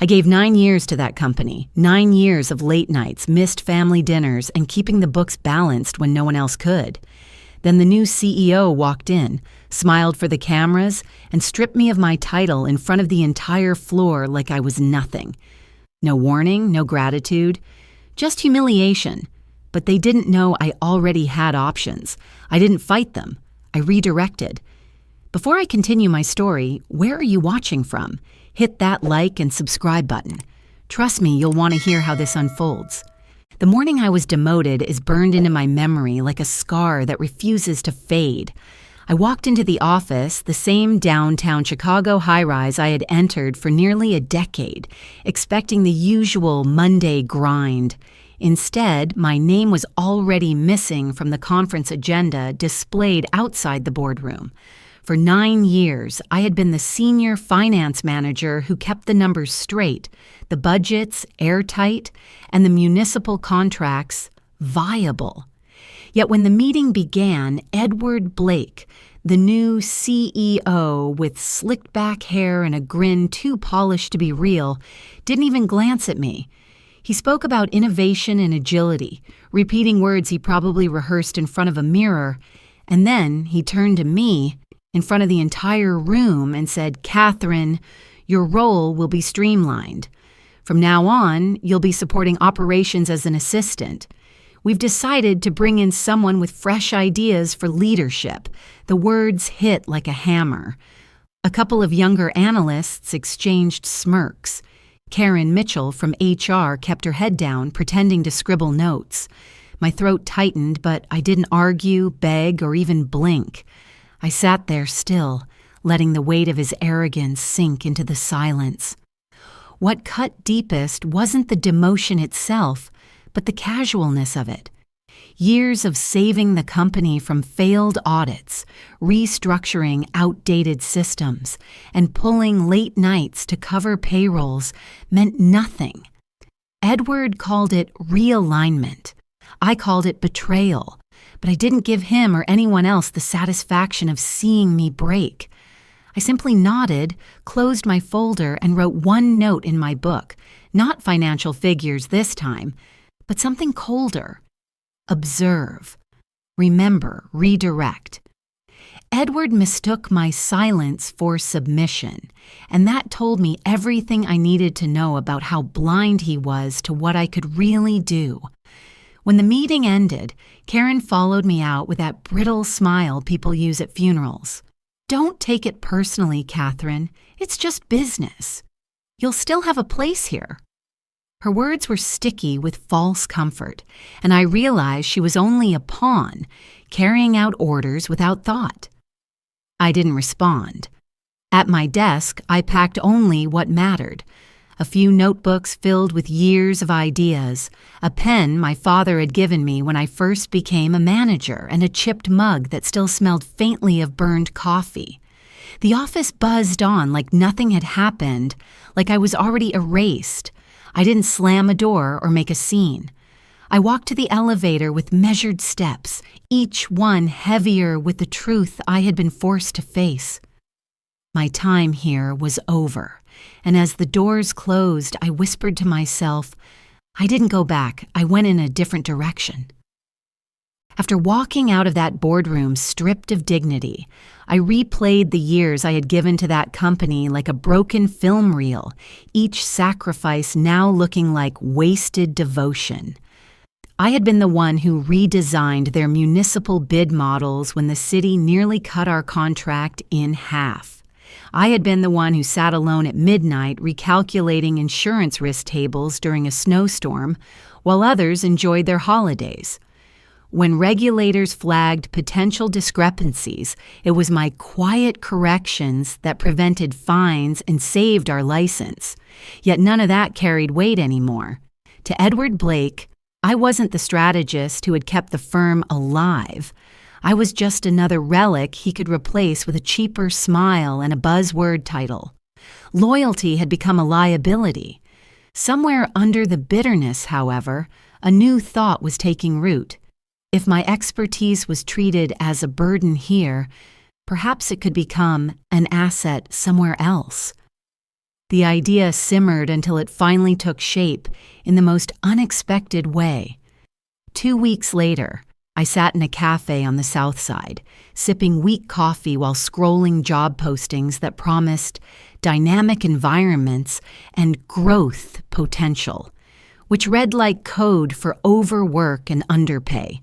I gave 9 years to that company, 9 years of late nights, missed family dinners, and keeping the books balanced when no one else could. Then the new CEO walked in, smiled for the cameras, and stripped me of my title in front of the entire floor like I was nothing. No warning, no gratitude, just humiliation. But they didn't know I already had options. I didn't fight them. I redirected. Before I continue my story, where are you watching from? Hit that like and subscribe button. Trust me, you'll want to hear how this unfolds. The morning I was demoted is burned into my memory like a scar that refuses to fade. I walked into the office, the same downtown Chicago high-rise I had entered for nearly a decade, expecting the usual Monday grind. Instead, my name was already missing from the conference agenda displayed outside the boardroom. For 9 years, I had been the senior finance manager who kept the numbers straight, the budgets airtight, and the municipal contracts viable. Yet when the meeting began, Edward Blake, the new CEO with slicked back hair and a grin too polished to be real, didn't even glance at me. He spoke about innovation and agility, repeating words he probably rehearsed in front of a mirror, and then he turned to me in front of the entire room and said, "Catherine, your role will be streamlined. From now on, you'll be supporting operations as an assistant. We've decided to bring in someone with fresh ideas for leadership." The words hit like a hammer. A couple of younger analysts exchanged smirks. Karen Mitchell from HR kept her head down, pretending to scribble notes. My throat tightened, but I didn't argue, beg, or even blink. I sat there still, letting the weight of his arrogance sink into the silence. What cut deepest wasn't the demotion itself, but the casualness of it. Years of saving the company from failed audits, restructuring outdated systems, and pulling late nights to cover payrolls meant nothing. Edward called it realignment. I called it betrayal, but I didn't give him or anyone else the satisfaction of seeing me break. I simply nodded, closed my folder, and wrote one note in my book, not financial figures this time, but something colder. Observe. Remember, redirect. Edward mistook my silence for submission, and that told me everything I needed to know about how blind he was to what I could really do. When the meeting ended, Karen followed me out with that brittle smile people use at funerals. "Don't take it personally, Catherine. It's just business. You'll still have a place here." Her words were sticky with false comfort, and I realized she was only a pawn, carrying out orders without thought. I didn't respond. At my desk, I packed only what mattered. A few notebooks filled with years of ideas, a pen my father had given me when I first became a manager, and a chipped mug that still smelled faintly of burned coffee. The office buzzed on like nothing had happened, like I was already erased. I didn't slam a door or make a scene. I walked to the elevator with measured steps, each one heavier with the truth I had been forced to face. My time here was over, and as the doors closed, I whispered to myself, I didn't go back, I went in a different direction. After walking out of that boardroom stripped of dignity, I replayed the years I had given to that company like a broken film reel, each sacrifice now looking like wasted devotion. I had been the one who redesigned their municipal bid models when the city nearly cut our contract in half. I had been the one who sat alone at midnight recalculating insurance risk tables during a snowstorm, while others enjoyed their holidays. When regulators flagged potential discrepancies, it was my quiet corrections that prevented fines and saved our license. Yet none of that carried weight anymore. To Edward Blake, I wasn't the strategist who had kept the firm alive. I was just another relic he could replace with a cheaper smile and a buzzword title. Loyalty had become a liability. Somewhere under the bitterness, however, a new thought was taking root. If my expertise was treated as a burden here, perhaps it could become an asset somewhere else. The idea simmered until it finally took shape in the most unexpected way. 2 weeks later, I sat in a cafe on the South Side, sipping weak coffee while scrolling job postings that promised dynamic environments and growth potential, which read like code for overwork and underpay.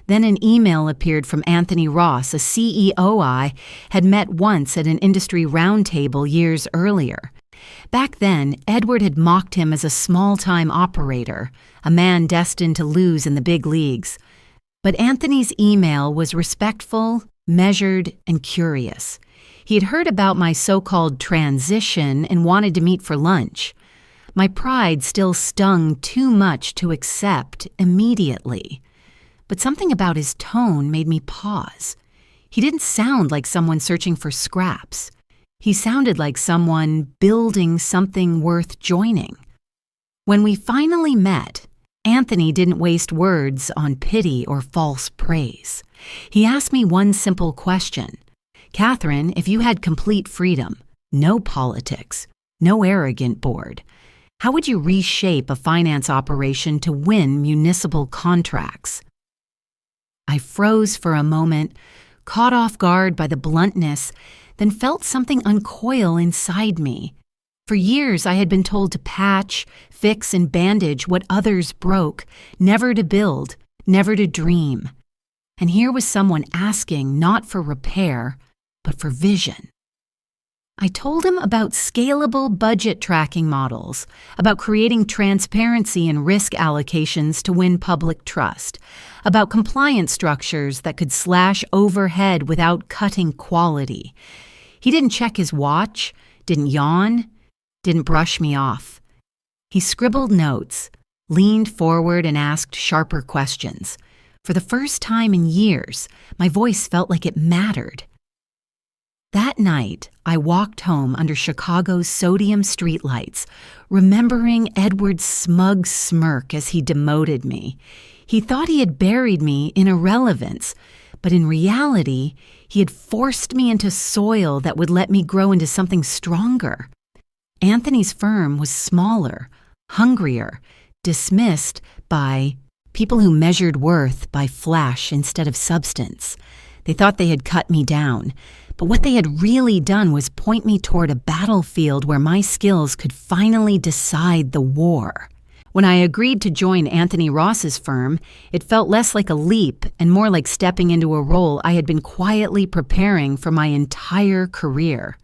Then an email appeared from Anthony Ross, a CEO I had met once at an industry roundtable years earlier. Back then, Edward had mocked him as a small-time operator, a man destined to lose in the big leagues. But Anthony's email was respectful, measured, and curious. He had heard about my so-called transition and wanted to meet for lunch. My pride still stung too much to accept immediately. But something about his tone made me pause. He didn't sound like someone searching for scraps. He sounded like someone building something worth joining. When we finally met, Anthony didn't waste words on pity or false praise. He asked me one simple question. Catherine, if you had complete freedom, no politics, no arrogant board, how would you reshape a finance operation to win municipal contracts? I froze for a moment, caught off guard by the bluntness, then felt something uncoil inside me. For years, I had been told to patch, fix, and bandage what others broke, never to build, never to dream. And here was someone asking not for repair, but for vision. I told him about scalable budget tracking models, about creating transparency and risk allocations to win public trust, about compliance structures that could slash overhead without cutting quality. He didn't check his watch, didn't yawn, didn't brush me off. He scribbled notes, leaned forward and asked sharper questions. For the first time in years, my voice felt like it mattered. That night, I walked home under Chicago's sodium streetlights, remembering Edward's smug smirk as he demoted me. He thought he had buried me in irrelevance, but in reality, he had forced me into soil that would let me grow into something stronger. Anthony's firm was smaller, hungrier, dismissed by people who measured worth by flash instead of substance. They thought they had cut me down, but what they had really done was point me toward a battlefield where my skills could finally decide the war. When I agreed to join Anthony Ross's firm, it felt less like a leap and more like stepping into a role I had been quietly preparing for my entire career.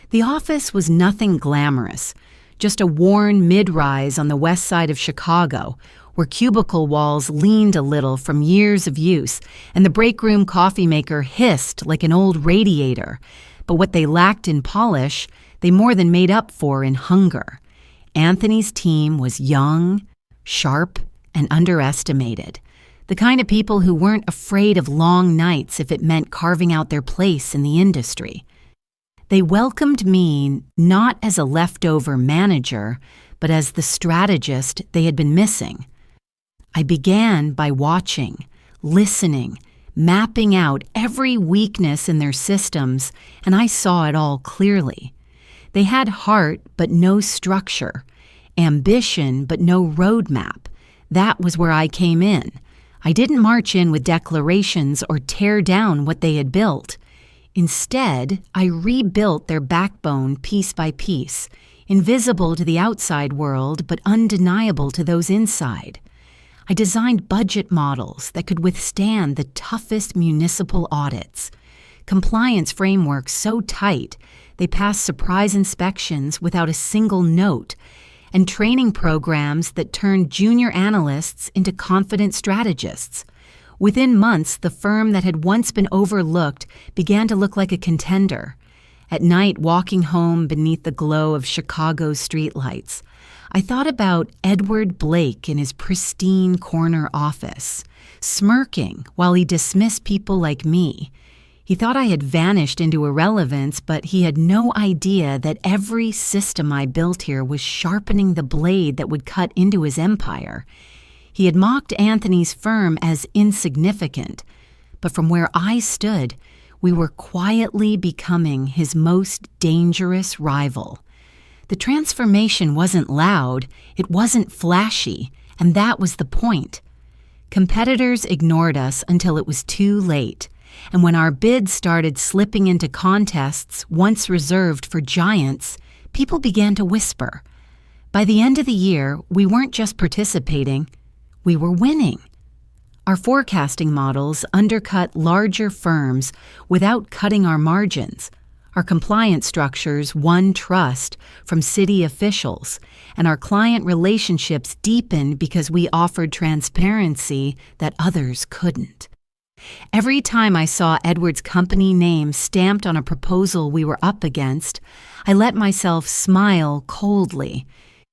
The office was nothing glamorous, just a worn mid-rise on the west side of Chicago, where cubicle walls leaned a little from years of use, and the break room coffee maker hissed like an old radiator. But what they lacked in polish, they more than made up for in hunger. Anthony's team was young, sharp, and underestimated. The kind of people who weren't afraid of long nights if it meant carving out their place in the industry. They welcomed me not as a leftover manager, but as the strategist they had been missing. I began by watching, listening, mapping out every weakness in their systems, and I saw it all clearly. They had heart but no structure, ambition but no roadmap. That was where I came in. I didn't march in with declarations or tear down what they had built. Instead, I rebuilt their backbone piece by piece, invisible to the outside world but undeniable to those inside. I designed budget models that could withstand the toughest municipal audits, compliance frameworks so tight they passed surprise inspections without a single note, and training programs that turned junior analysts into confident strategists. Within months, the firm that had once been overlooked began to look like a contender. At night, walking home beneath the glow of Chicago's streetlights, I thought about Edward Blake in his pristine corner office, smirking while he dismissed people like me. He thought I had vanished into irrelevance, but he had no idea that every system I built here was sharpening the blade that would cut into his empire. He had mocked Anthony's firm as insignificant, but from where I stood, we were quietly becoming his most dangerous rival. The transformation wasn't loud, it wasn't flashy, and that was the point. Competitors ignored us until it was too late, and when our bids started slipping into contests once reserved for giants, people began to whisper. By the end of the year, we weren't just participating, we were winning. Our forecasting models undercut larger firms without cutting our margins. Our compliance structures won trust from city officials, and our client relationships deepened because we offered transparency that others couldn't. Every time I saw Edward's company name stamped on a proposal we were up against, I let myself smile coldly.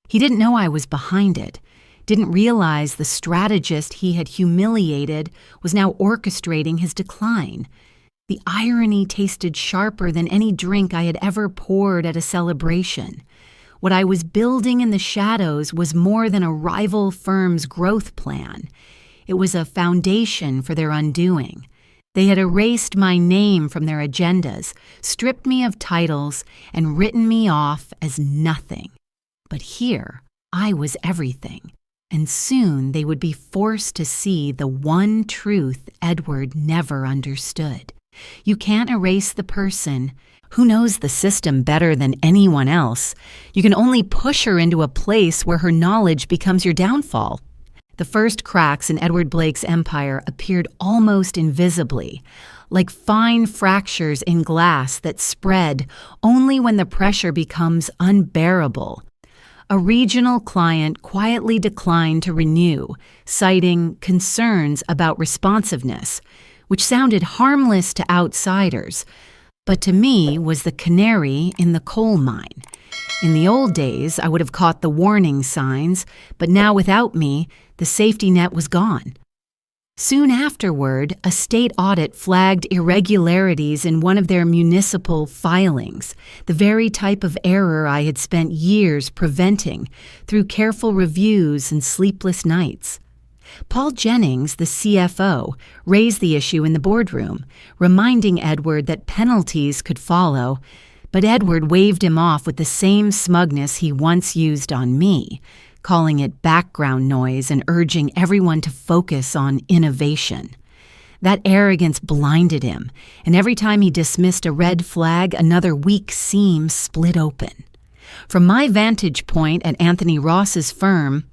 He didn't know I was behind it, didn't realize the strategist he had humiliated was now orchestrating his decline. The irony tasted sharper than any drink I had ever poured at a celebration. What I was building in the shadows was more than a rival firm's growth plan. It was a foundation for their undoing. They had erased my name from their agendas, stripped me of titles, and written me off as nothing. But here, I was everything, and soon they would be forced to see the one truth Edward never understood. You can't erase the person who knows the system better than anyone else. You can only push her into a place where her knowledge becomes your downfall. The first cracks in Edward Blake's empire appeared almost invisibly, like fine fractures in glass that spread only when the pressure becomes unbearable. A regional client quietly declined to renew, citing concerns about responsiveness, which sounded harmless to outsiders, but to me was the canary in the coal mine. In the old days, I would have caught the warning signs, but now without me, the safety net was gone. Soon afterward, a state audit flagged irregularities in one of their municipal filings, the very type of error I had spent years preventing through careful reviews and sleepless nights. Paul Jennings, the CFO, raised the issue in the boardroom, reminding Edward that penalties could follow, but Edward waved him off with the same smugness he once used on me, calling it background noise and urging everyone to focus on innovation. That arrogance blinded him, and every time he dismissed a red flag, another weak seam split open. From my vantage point at Anthony Ross's firm,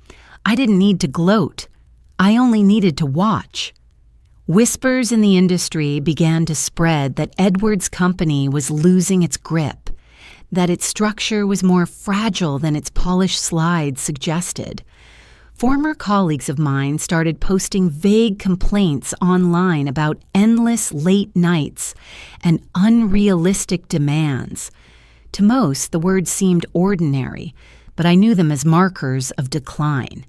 I didn't need to gloat. I only needed to watch. Whispers in the industry began to spread that Edward's company was losing its grip, that its structure was more fragile than its polished slides suggested. Former colleagues of mine started posting vague complaints online about endless late nights and unrealistic demands. To most, the words seemed ordinary, but I knew them as markers of decline.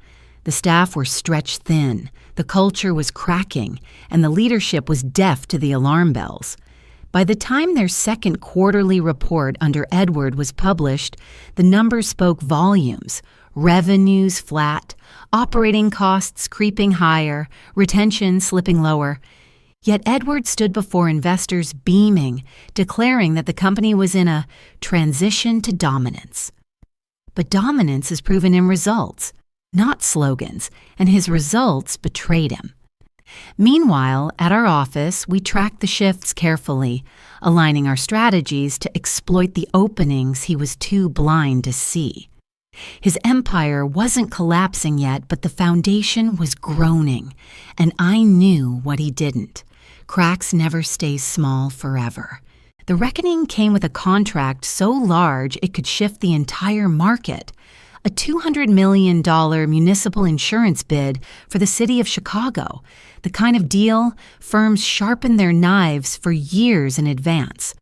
The staff were stretched thin, the culture was cracking, and the leadership was deaf to the alarm bells. By the time their second quarterly report under Edward was published, the numbers spoke volumes. Revenues flat, operating costs creeping higher, retention slipping lower. Yet Edward stood before investors beaming, declaring that the company was in a transition to dominance. But dominance is proven in results, not slogans, and his results betrayed him. Meanwhile, at our office, we tracked the shifts carefully, aligning our strategies to exploit the openings he was too blind to see. His empire wasn't collapsing yet, but the foundation was groaning, and I knew what he didn't. Cracks never stay small forever. The reckoning came with a contract so large it could shift the entire market. A $200 million municipal insurance bid for the city of Chicago, the kind of deal firms sharpen their knives for years in advance.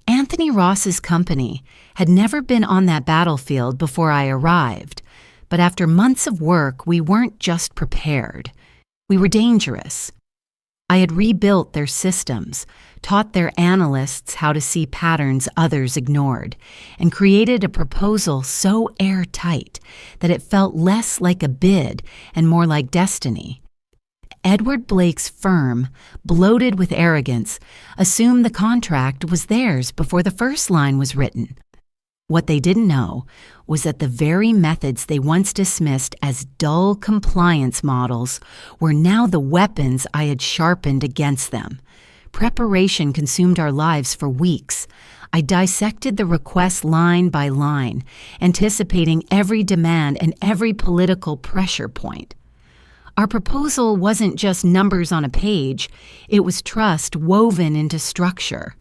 Anthony Ross's company had never been on that battlefield before I arrived, but after months of work, we weren't just prepared. We were dangerous. I had rebuilt their systems, taught their analysts how to see patterns others ignored, and created a proposal so airtight that it felt less like a bid and more like destiny. Edward Blake's firm, bloated with arrogance, assumed the contract was theirs before the first line was written. What they didn't know was that the very methods they once dismissed as dull compliance models were now the weapons I had sharpened against them. Preparation consumed our lives for weeks. I dissected the request line by line, anticipating every demand and every political pressure point. Our proposal wasn't just numbers on a page, it was trust woven into structure.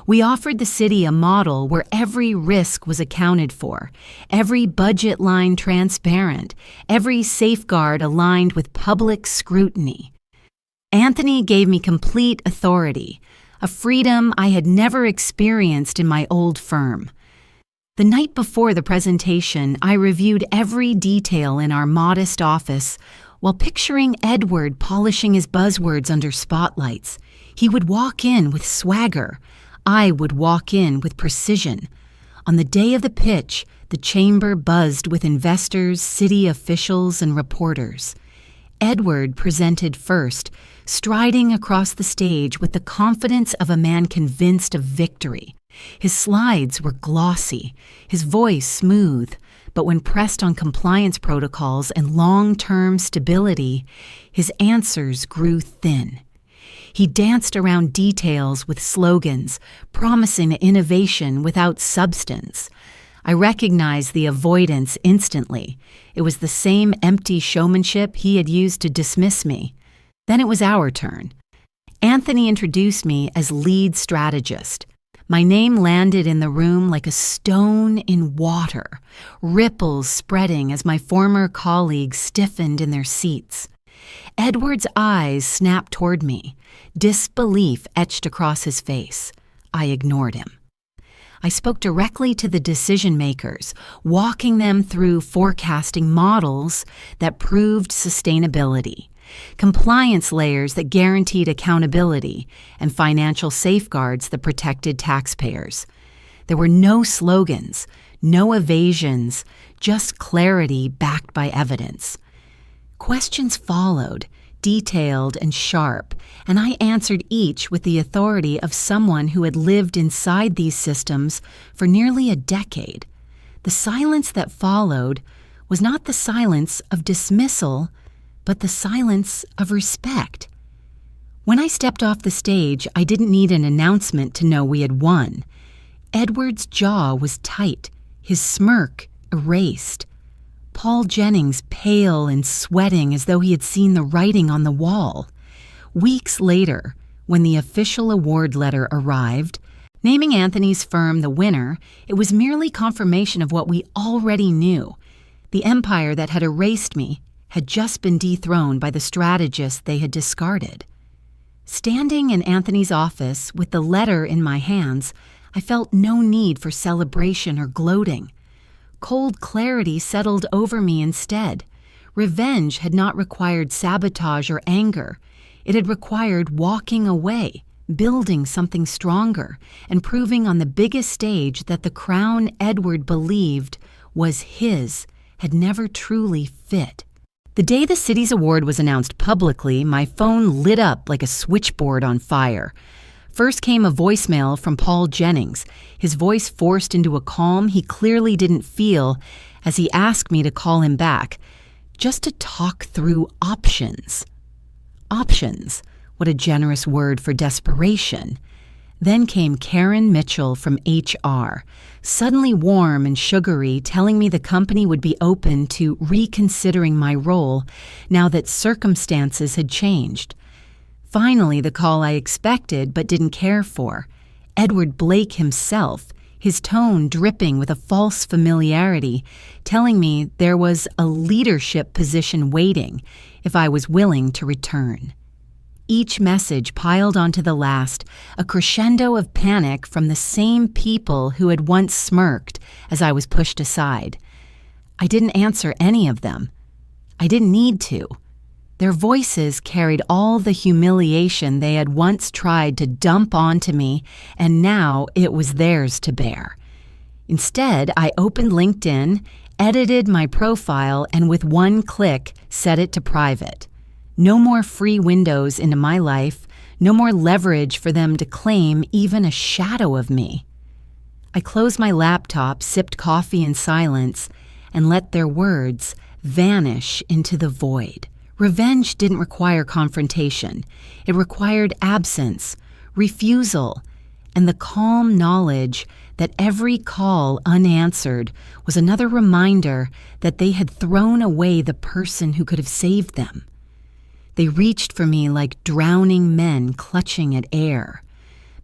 We offered the city a model where every risk was accounted for, every budget line transparent, every safeguard aligned with public scrutiny. Anthony gave me complete authority, a freedom I had never experienced in my old firm. The night before the presentation, I reviewed every detail in our modest office while picturing Edward polishing his buzzwords under spotlights. He would walk in with swagger. I would walk in with precision. On the day of the pitch, the chamber buzzed with investors, city officials, and reporters. Edward presented first, striding across the stage with the confidence of a man convinced of victory. His slides were glossy, his voice smooth, but when pressed on compliance protocols and long-term stability, his answers grew thin. He danced around details with slogans, promising innovation without substance. I recognized the avoidance instantly. It was the same empty showmanship he had used to dismiss me. Then it was our turn. Anthony introduced me as lead strategist. My name landed in the room like a stone in water, ripples spreading as my former colleagues stiffened in their seats. Edward's eyes snapped toward me, disbelief etched across his face. I ignored him. I spoke directly to the decision-makers, walking them through forecasting models that proved sustainability, compliance layers that guaranteed accountability, and financial safeguards that protected taxpayers. There were no slogans, no evasions, just clarity backed by evidence. Questions followed, detailed and sharp, and I answered each with the authority of someone who had lived inside these systems for nearly a decade. The silence that followed was not the silence of dismissal, but the silence of respect. When I stepped off the stage, I didn't need an announcement to know we had won. Edward's jaw was tight, his smirk erased. Paul Jennings pale and sweating as though he had seen the writing on the wall. Weeks later, when the official award letter arrived, naming Anthony's firm the winner, it was merely confirmation of what we already knew. The empire that had erased me had just been dethroned by the strategist they had discarded. Standing in Anthony's office with the letter in my hands, I felt no need for celebration or gloating. Cold clarity settled over me instead. Revenge had not required sabotage or anger. It had required walking away, building something stronger, and proving on the biggest stage that the crown Edward believed was his had never truly fit. The day the city's award was announced publicly, my phone lit up like a switchboard on fire. First came a voicemail from Paul Jennings, his voice forced into a calm he clearly didn't feel as he asked me to call him back, just to talk through options. Options, what a generous word for desperation. Then came Karen Mitchell from HR, suddenly warm and sugary, telling me the company would be open to reconsidering my role now that circumstances had changed. Finally, the call I expected but didn't care for. Edward Blake himself, his tone dripping with a false familiarity, telling me there was a leadership position waiting if I was willing to return. Each message piled onto the last, a crescendo of panic from the same people who had once smirked as I was pushed aside. I didn't answer any of them. I didn't need to. Their voices carried all the humiliation they had once tried to dump onto me, and now it was theirs to bear. Instead, I opened LinkedIn, edited my profile, and with one click, set it to private. No more free windows into my life, no more leverage for them to claim even a shadow of me. I closed my laptop, sipped coffee in silence, and let their words vanish into the void. Revenge didn't require confrontation. It required absence, refusal, and the calm knowledge that every call unanswered was another reminder that they had thrown away the person who could have saved them. They reached for me like drowning men clutching at air,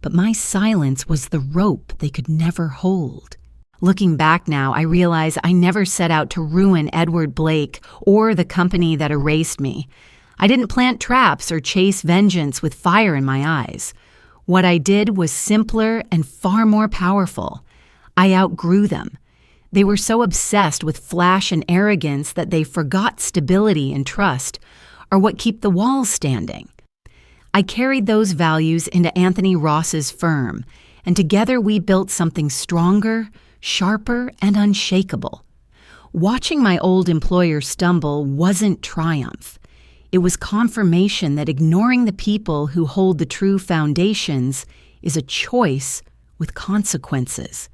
but my silence was the rope they could never hold. Looking back now, I realize I never set out to ruin Edward Blake or the company that erased me. I didn't plant traps or chase vengeance with fire in my eyes. What I did was simpler and far more powerful. I outgrew them. They were so obsessed with flash and arrogance that they forgot stability and trust, or what keep the walls standing. I carried those values into Anthony Ross's firm, and together we built something stronger, sharper, and unshakable. Watching my old employer stumble wasn't triumph. It was confirmation that ignoring the people who hold the true foundations is a choice with consequences.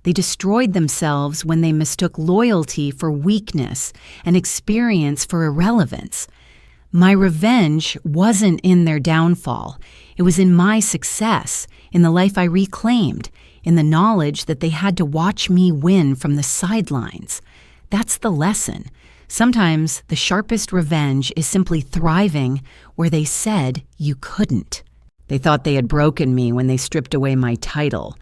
They destroyed themselves when they mistook loyalty for weakness and experience for irrelevance. My revenge wasn't in their downfall. It was in my success, in the life I reclaimed, in the knowledge that they had to watch me win from the sidelines. That's the lesson. Sometimes the sharpest revenge is simply thriving where they said you couldn't. They thought they had broken me when they stripped away my title,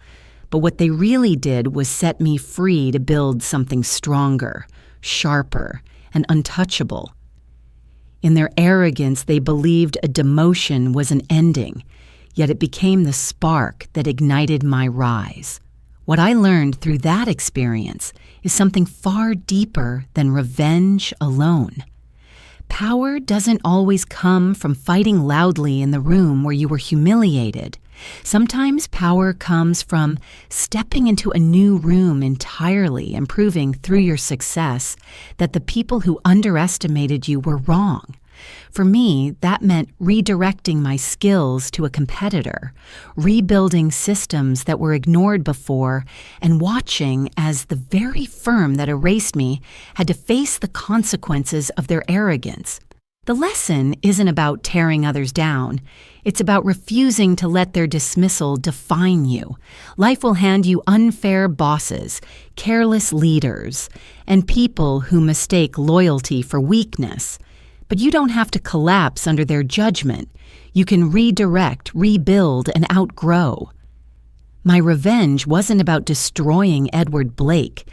but what they really did was set me free to build something stronger, sharper, and untouchable. In their arrogance, they believed a demotion was an ending, yet it became the spark that ignited my rise. What I learned through that experience is something far deeper than revenge alone. Power doesn't always come from fighting loudly in the room where you were humiliated. Sometimes power comes from stepping into a new room entirely and proving through your success that the people who underestimated you were wrong. For me, that meant redirecting my skills to a competitor, rebuilding systems that were ignored before, and watching as the very firm that erased me had to face the consequences of their arrogance. The lesson isn't about tearing others down. It's about refusing to let their dismissal define you. Life will hand you unfair bosses, careless leaders, and people who mistake loyalty for weakness. But you don't have to collapse under their judgment. You can redirect, rebuild, and outgrow. My revenge wasn't about destroying Edward Blake.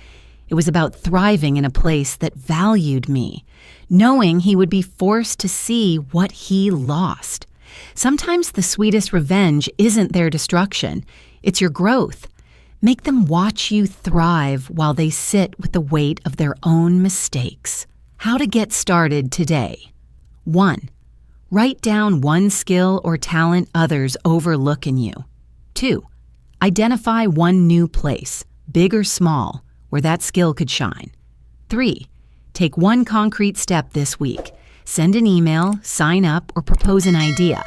It was about thriving in a place that valued me, knowing he would be forced to see what he lost. Sometimes the sweetest revenge isn't their destruction, it's your growth. Make them watch you thrive while they sit with the weight of their own mistakes. How to get started today. 1. Write down one skill or talent others overlook in you. 2. Identify one new place, big or small, where that skill could shine. 3. Take one concrete step this week. Send an email, sign up, or propose an idea.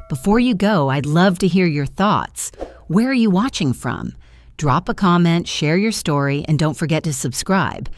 Before you go, I'd love to hear your thoughts. Where are you watching from? Drop a comment, share your story, and don't forget to subscribe.